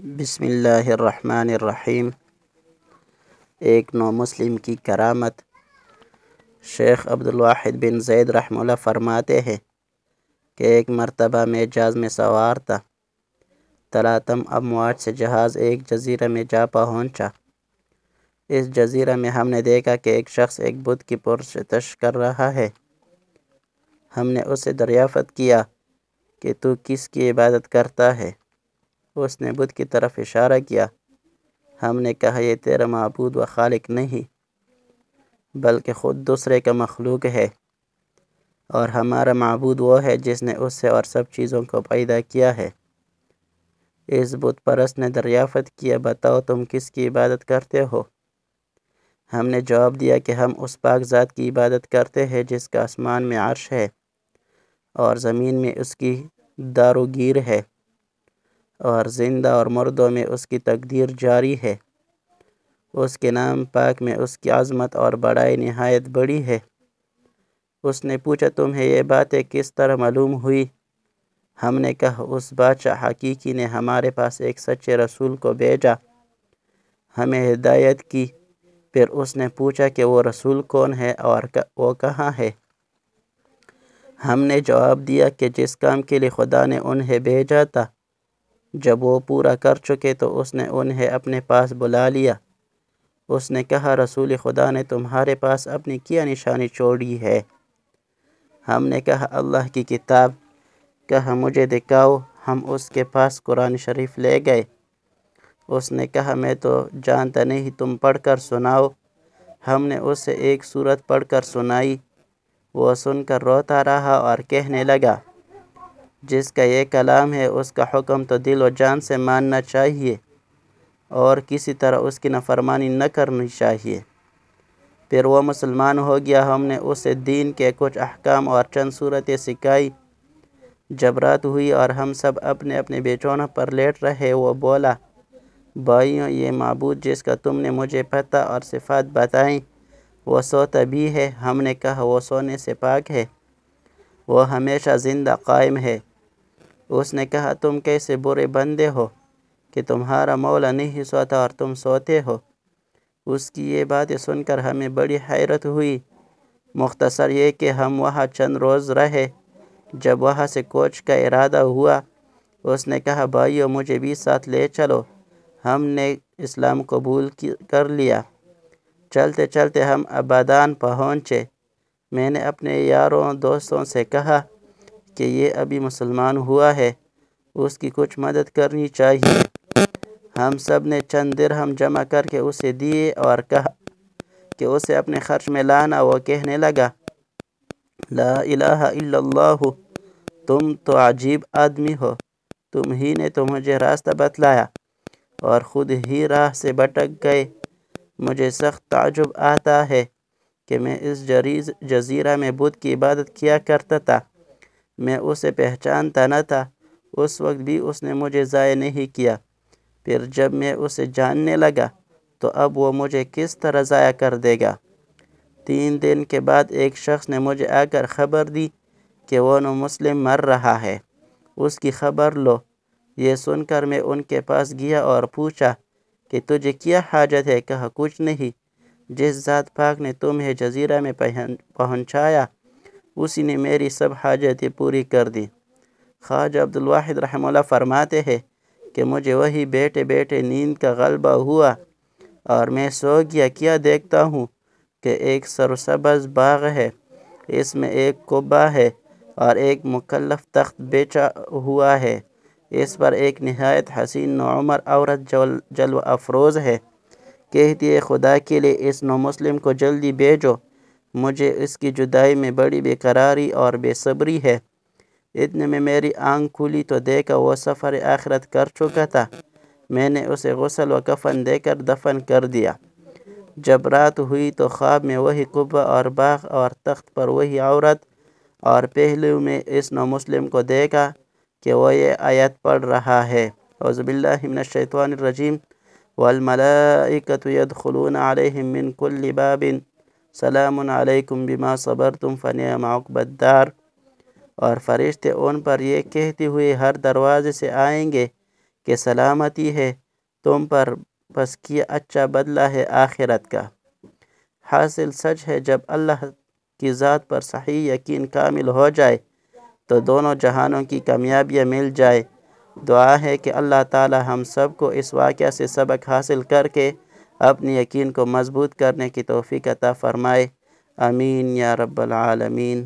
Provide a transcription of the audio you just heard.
بسم اللہ الرحمن الرحیم۔ ایک نو مسلم کی کرامت۔ شیخ عبدالواحد بن زید رحمہ اللہ فرماتے ہیں کہ ایک مرتبہ میں جہاز میں سوار تھا۔ تلاطم امواج سے جہاز ایک جزیرہ میں جا پہنچا۔ اس جزیرہ میں ہم نے دیکھا کہ ایک شخص ایک بت کی پرستش کر رہا ہے۔ ہم نے اس سے دریافت کیا کہ تو کس کی عبادت کرتا ہے؟ اس نے بت کی طرف اشارہ کیا۔ ہم نے کہا یہ تیرا معبود و خالق نہیں بلکہ خود دوسرے کا مخلوق ہے، اور ہمارا معبود وہ ہے جس نے اس سے اور سب چیزوں کو پیدا کیا ہے۔ اس بت پرست نے دریافت کیا، بتاؤ تم کس کی عبادت کرتے ہو؟ ہم نے جواب دیا کہ ہم اس پاک ذات کی عبادت کرتے ہیں جس کا آسمان میں عرش ہے اور زمین میں اس کی دار و گیر ہے، اور زندہ اور مردوں میں اس کی تقدیر جاری ہے۔ اس کے نام پاک میں اس کی عظمت اور بڑائی نہایت بڑی ہے۔ اس نے پوچھا تمہیں یہ باتیں کس طرح معلوم ہوئی؟ ہم نے کہا اس بادشاہ حقیقی نے ہمارے پاس ایک سچے رسول کو بھیجا، ہمیں ہدایت کی۔ پھر اس نے پوچھا کہ وہ رسول کون ہے اور وہ کہاں ہے؟ ہم نے جواب دیا کہ جس کام کے لیے خدا نے انہیں بھیجا تھا، جب وہ پورا کر چکے تو اس نے انہیں اپنے پاس بلا لیا۔ اس نے کہا رسول خدا نے تمہارے پاس اپنی کیا نشانی چھوڑی ہے؟ ہم نے کہا اللہ کی کتاب۔ کہا مجھے دکھاؤ۔ ہم اس کے پاس قرآن شریف لے گئے۔ اس نے کہا میں تو جانتا نہیں، تم پڑھ کر سناؤ۔ ہم نے اس سے ایک سورت پڑھ کر سنائی۔ وہ سن کر روتا رہا اور کہنے لگا جس کا یہ کلام ہے اس کا حکم تو دل و جان سے ماننا چاہیے اور کسی طرح اس کی نافرمانی نہ کرنی چاہیے۔ پھر وہ مسلمان ہو گیا۔ ہم نے اسے دین کے کچھ احکام اور چند صورتیں سکھائی۔ جب رات ہوئی اور ہم سب اپنے اپنے بچھونوں پر لیٹ رہے، وہ بولا بھائیوں، یہ معبود جس کا تم نے مجھے پتہ اور صفات بتائیں وہ سوتا بھی ہے؟ ہم نے کہا وہ سونے سے پاک ہے، وہ ہمیشہ زندہ قائم ہے۔ اس نے کہا تم کیسے برے بندے ہو کہ تمہارا مولا نہیں سوتا اور تم سوتے ہو۔ اس کی یہ باتیں سن کر ہمیں بڑی حیرت ہوئی۔ مختصر یہ کہ ہم وہاں چند روز رہے۔ جب وہاں سے کوچ کا ارادہ ہوا، اس نے کہا بھائیو مجھے بھی ساتھ لے چلو۔ ہم نے اسلام قبول کر لیا۔ چلتے چلتے ہم آبادان پہنچے۔ میں نے اپنے یاروں دوستوں سے کہا کہ یہ ابھی مسلمان ہوا ہے، اس کی کچھ مدد کرنی چاہیے۔ ہم سب نے چند درہم جمع کر کے اسے دیے اور کہا کہ اسے اپنے خرچ میں لانا۔ وہ کہنے لگا لا الہ الا اللہ، تم تو عجیب آدمی ہو، تم ہی نے تو مجھے راستہ بتلایا اور خود ہی راہ سے بھٹک گئے۔ مجھے سخت تعجب آتا ہے کہ میں اس جزیرہ میں بت کی عبادت کیا کرتا تھا، میں اسے پہچانتا نہ تھا۔ اس وقت بھی اس نے مجھے ضائع نہیں کیا، پھر جب میں اسے جاننے لگا تو اب وہ مجھے کس طرح ضائع کر دے گا؟ 3 دن کے بعد ایک شخص نے مجھے آ کر خبر دی کہ وہ نو مسلم مر رہا ہے، اس کی خبر لو۔ یہ سن کر میں ان کے پاس گیا اور پوچھا کہ تجھے کیا حاجت ہے؟ کہا کچھ نہیں، جس ذات پاک نے تمہیں جزیرہ میں پہنچایا اسی نے میری سب حاجتیں پوری کر دی۔ خواجہ عبدالواحد رحمہ اللہ فرماتے ہیں کہ مجھے وہی بیٹھے بیٹھے نیند کا غلبہ ہوا اور میں سو گیا۔ کیا دیکھتا ہوں کہ ایک سرسبز باغ ہے، اس میں ایک قبہ ہے اور ایک مکلف تخت بچھا ہوا ہے، اس پر ایک نہایت حسین نوعمر عورت جلوہ افروز ہے۔ کہتی ہے خدا کے لیے اس نو مسلم کو جلدی بھیجو، مجھے اس کی جدائی میں بڑی بے قراری اور بے صبری ہے۔ اتنے میں میری آنکھ کھلی تو دیکھا وہ سفر آخرت کر چکا تھا۔ میں نے اسے غسل و کفن دے کر دفن کر دیا۔ جب رات ہوئی تو خواب میں وہی قبہ اور باغ اور تخت پر وہی عورت، اور پہلو میں اس نو مسلم کو دیکھا کہ وہ یہ آیت پڑھ رہا ہے اعوذ باللہ من الشیطان الرجیم والملائکۃ یدخلون علیہم من کل باب سلام علیکم بما صبرتم فنعم عقبی الدار۔ اور فرشتے ان پر یہ کہتے ہوئے ہر دروازے سے آئیں گے کہ سلامتی ہے تم پر، بس کیا اچھا بدلہ ہے آخرت کا۔ حاصل سچ ہے جب اللہ کی ذات پر صحیح یقین کامل ہو جائے تو دونوں جہانوں کی کامیابیاں مل جائے۔ دعا ہے کہ اللہ تعالی ہم سب کو اس واقعہ سے سبق حاصل کر کے اپنی یقین کو مضبوط کرنے کی توفیق عطا فرمائے۔ آمین یا رب العالمین۔